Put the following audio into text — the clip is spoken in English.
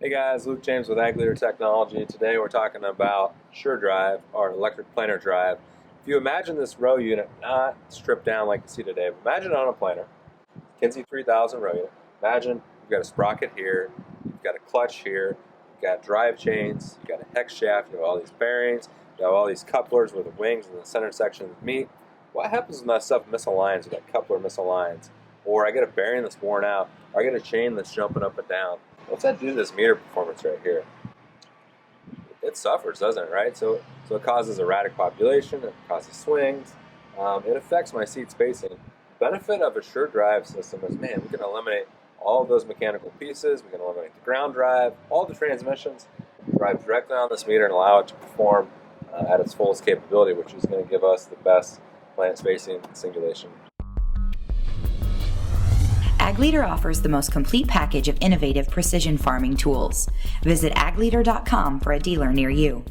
Hey guys, Luke James with Ag Leader Technology. Today we're talking about SureDrive, our electric planer drive. If you imagine this row unit not stripped down like you see today, but imagine it on a planer, Kinsey 3000 row unit. Imagine you've got a sprocket here, you've got a clutch here, you've got drive chains, you've got a hex shaft, you have all these bearings, you have all these couplers where the wings and the center sections meet. What happens when that stuff misaligns, or that coupler misaligns? Or I get a bearing that's worn out, or I get a chain that's jumping up and down. What's that do to this meter performance right here? It suffers, doesn't it, right? So it causes erratic population, it causes swings, it affects my seat spacing. The benefit of a SureDrive system is, man, we can eliminate all of those mechanical pieces, we can eliminate the ground drive, all the transmissions, drive directly on this meter and allow it to perform at its fullest capability, which is going to give us the best plant spacing and singulation. AgLeader offers the most complete package of innovative precision farming tools. Visit agleader.com for a dealer near you.